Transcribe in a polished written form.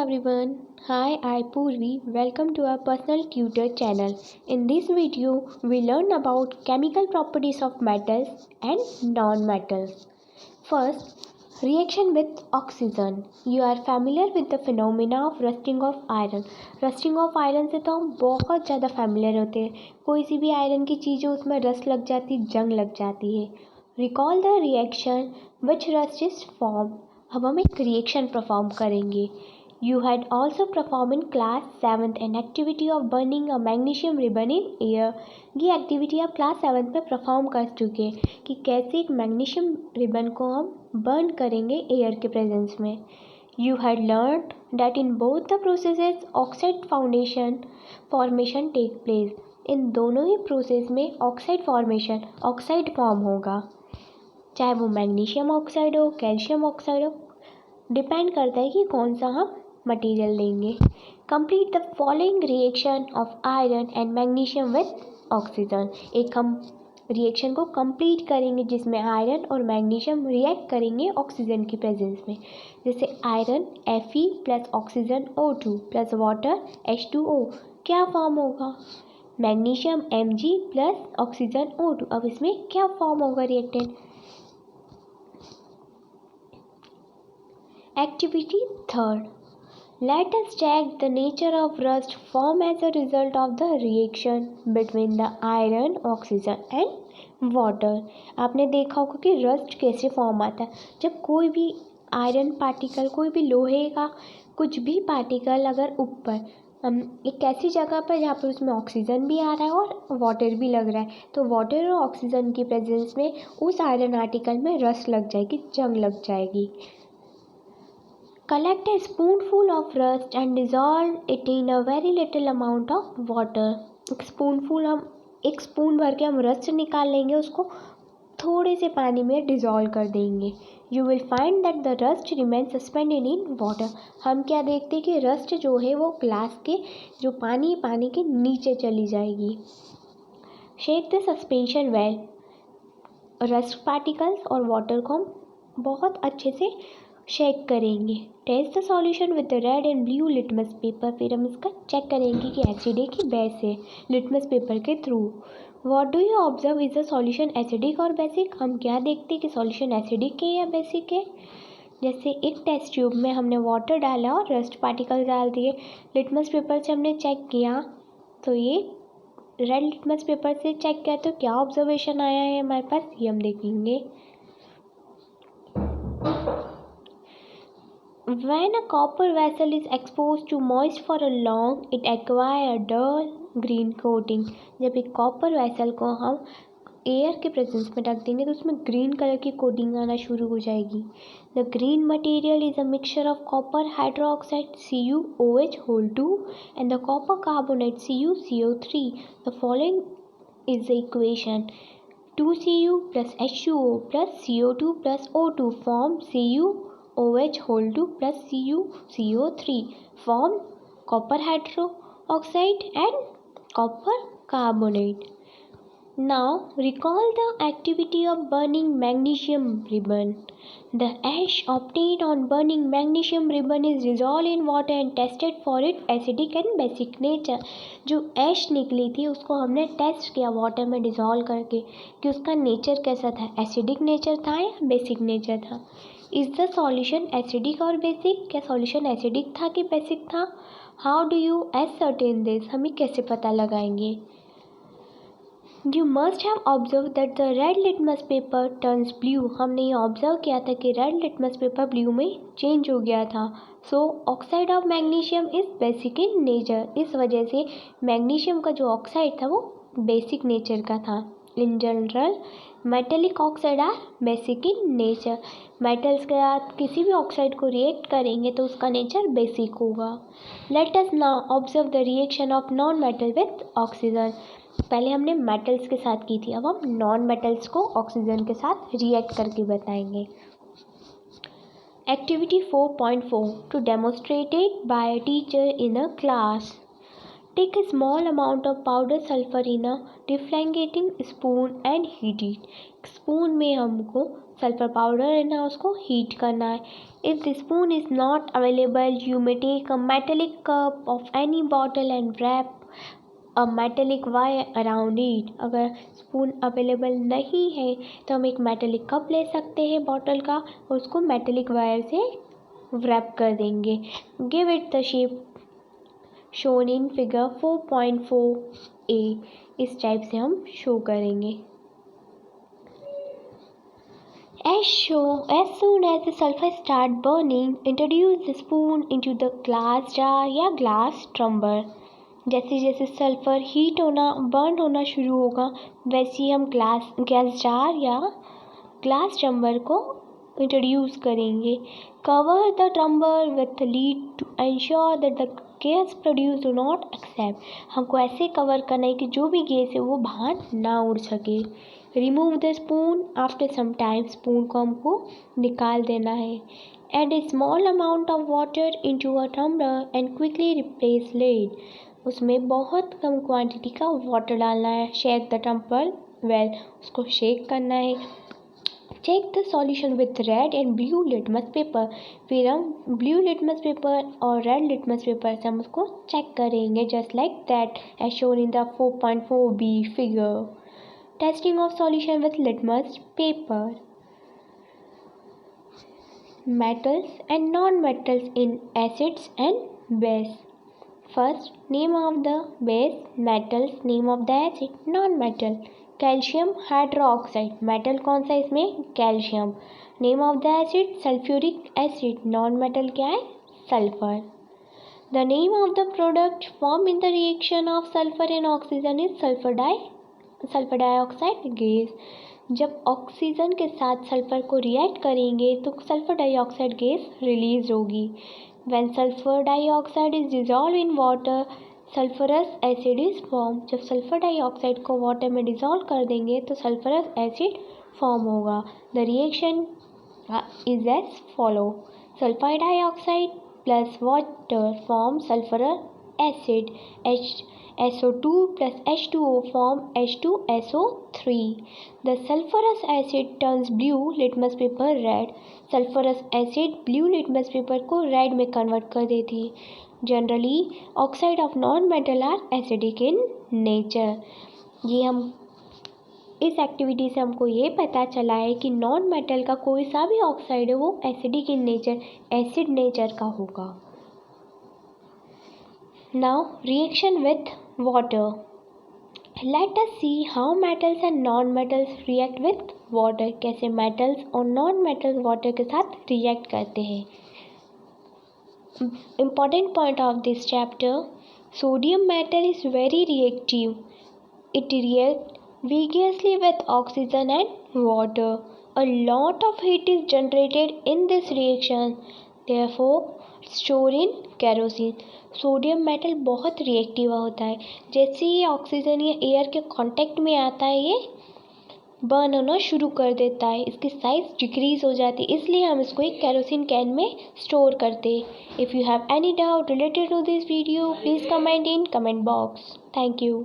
everyone. Hi, I Purvi. Welcome to our personal tutor channel. In this video, we learn about chemical properties of metals and non-metals. First, reaction with oxygen. You are familiar with the phenomena of rusting of iron. Rusting of iron से तो हम बहुत ज़्यादा familiar होते हैं. कोई सी भी iron की चीज़ हो उसमें रस्ट लग जाती, जंग लग जाती है. Recall the reaction which rust is formed. अब हम एक रिएक्शन परफॉर्म करेंगे. You had also performed in class 7th an activity of burning a magnesium ribbon in air. ये एक्टिविटी आप क्लास 7th में परफॉर्म कर चुके कि कैसे एक मैग्नीशियम रिबन को हम बर्न करेंगे एयर के प्रेजेंस में. You had learned that in both the processes oxide formation take place. इन दोनों ही प्रोसेस में ऑक्साइड फॉर्म होगा, चाहे वो मैग्नीशियम ऑक्साइड हो, कैल्शियम ऑक्साइड हो, डिपेंड करता है कि कौन सा हम मटेरियल लेंगे. Complete the following reaction of iron and magnesium with oxygen. एक हम रिएक्शन को कंप्लीट करेंगे जिसमें आयरन और मैग्नीशियम रिएक्ट करेंगे ऑक्सीजन की प्रेजेंस में. जैसे iron Fe plus oxygen O2 plus water H2O क्या फॉर्म होगा, magnesium Mg plus oxygen O2. अब इसमें क्या फॉर्म होगा reactant. Activity 3rd. Let us check the nature of rust formed as a result of the reaction between the iron, oxygen and water. आपने देखा होगा कि रस्ट कैसे फॉर्म आता है. जब कोई भी आयरन पार्टिकल, कोई भी लोहे का कुछ भी पार्टिकल अगर ऊपर एक ऐसी जगह पर जहाँ पर उसमें ऑक्सीजन भी आ रहा है और वाटर भी लग रहा है, तो वाटर और ऑक्सीजन की प्रेजेंस में उस आयरन आर्टिकल में रस्ट लग जाएगी, जंग लग जाएगी. Collect a spoonful of rust and dissolve it in a very little amount of water. एक स्पून भर के हम रस्ट निकाल लेंगे, उसको थोड़े से पानी में डिज़ोल्व कर देंगे. You will find that the rust remains suspended in water. हम क्या देखते हैं कि रस्ट जो है वो ग्लास के जो पानी के नीचे चली जाएगी. Shake the suspension well. Rust particles और वाटर को हम बहुत अच्छे से शेक करेंगे. Test the solution with the red and blue litmus paper. फिर हम इसका चेक करेंगे कि एसिड है कि बेस है लिटमस पेपर के through. What do you observe, is the solution acidic और बेसिक. हम क्या देखते हैं कि सॉल्यूशन एसिडिक है या बेसिक है. जैसे एक टेस्ट ट्यूब में हमने वाटर डाला और रस्ट पार्टिकल डाल दिए, लिटमस पेपर से हमने चेक किया, तो ये रेड लिटमस पेपर से चेक किया तो क्या ऑब्जर्वेशन आया है हमारे पास, ये हम देखेंगे. When a copper vessel is exposed to moist for a long, it acquires a dull green coating. जब एक कॉपर वेसल को हम एयर के प्रेजेंस में रख देंगे तो उसमें ग्रीन कलर की कोटिंग आना शुरू हो जाएगी. The green material is a mixture of copper hydroxide CuOH(2) and the copper carbonate CuCO3. The following is the equation. 2Cu plus H2O plus CO2 plus O2 form CuOH(2) plus CuCO3 form copper hydroxide and copper carbonate. Now recall the activity of burning magnesium ribbon. The ash obtained on burning magnesium ribbon is dissolved in water and tested for its acidic and basic nature. जो ऐश निकली थी उसको हमने test किया water में dissolve करके कि उसका नेचर कैसा था, एसिडिक नेचर था या बेसिक नेचर था. इज़ द सॉल्यूशन एसिडिक और बेसिक. क्या सॉल्यूशन एसिडिक था कि बेसिक था. How do you ascertain this. हम ये कैसे पता लगाएंगे. You must have observed that the red litmus paper turns blue. हमने ये ऑब्जर्व किया था कि रेड लिटमस पेपर ब्लू में चेंज हो गया था. So oxide of magnesium is basic in nature. इस वजह से मैग्नीशियम का जो ऑक्साइड था वो बेसिक नेचर का था. In general metallic oxide are basic in nature. Metals के साथ किसी भी ऑक्साइड को रिएक्ट करेंगे तो उसका नेचर बेसिक होगा. Let us now observe the reaction of non metal with oxygen. पहले हमने मेटल्स के साथ की थी, अब हम नॉन मेटल्स को ऑक्सीजन के साथ रिएक्ट करके बताएंगे. Activity 4.4 to demonstrated by teacher in a class. Take a small amount of powdered sulfur in a deflagrating spoon and heat it. Spoon में हमको सल्फर पाउडर लेना, उसको हीट करना है। If the spoon is not available you may take a metallic cup of any bottle and wrap a metallic wire around it. अगर spoon available नहीं है तो हम एक मेटेलिक कप ले सकते हैं बॉटल का और उसको मेटेलिक वायर से रैप कर देंगे। Give it the shape shown in figure 4.4a। इस टाइप से हम शो करेंगे। As soon as the sulfur start burning, introduce the spoon into the glass jar या glass tumbler। जैसे जैसे सल्फ़र हीट होना बर्न होना शुरू होगा वैसे ही हम गैस जार या ग्लास टम्बर को इंट्रोड्यूस करेंगे। Cover the tumbler with lid to ensure that the gas produce do not accept. हमको ऐसे कवर करना है कि जो भी गैस है वो बाहर ना उड़ सके। Remove the spoon after some time. Spoon को हमको निकाल देना है। Add a small amount of water into a tumbler and quickly replace lid. उसमें बहुत कम क्वांटिटी का वाटर डालना है। Shake the tumbler well. उसको शेक करना है। Check the solution with red and blue litmus paper. फिर हम ब्लू लिटमस पेपर और रेड लिटमस पेपर से हम उसको चेक करेंगे just like that as shown in the 4.4b figure. Testing of solution with litmus paper. Metals and non-metals in acids and base। First, name of the base, metals, name of the acid, non-metal। Calcium hydroxide, metal कौन सा इसमें? Calcium. Name of the acid, sulphuric acid, non metal क्या है? Sulphur. The name of the product form in the reaction of sulphur and oxygen is sulphur dioxide gas. जब oxygen के साथ sulphur को react करेंगे तो सल्फर डाइऑक्साइड गैस रिलीज होगी। When sulphur dioxide is dissolve in water sulphurous acid is form. जब sulphur dioxide को water में डिजॉल्व कर देंगे तो सल्फरस एसिड फॉर्म होगा। The reaction is as follow. Sulphur dioxide plus water form sulphurous acid. SO2 plus H2O form H2SO3। The sulfurous acid turns blue litmus paper red। Sulphurous acid blue litmus paper को red में convert कर देती है। Generally oxide of non metal are acidic in nature. ये हम इस activity से हमको ये पता चला है कि नॉन मेटल का कोई सा भी ऑक्साइड है वो acidic in nature, acid nature का होगा। Now reaction with water। Let us see how metals and non-metals react with water। कैसे metals और non-metals water के साथ react करते हैं। Important point of this chapter, sodium metal is very reactive। It reacts vigorously with oxygen and water। A lot of heat is generated in this reaction, therefore stored in kerosene। Sodium metal बहुत reactive होता है। जैसे ही oxygen या air के contact में आता है ये बर्न होना शुरू कर देता है, इसकी साइज डिक्रीज हो जाती है, इसलिए हम इसको एक केरोसिन कैन में स्टोर करते हैं। If you have any doubt related to this video please comment in comment box. Thank you.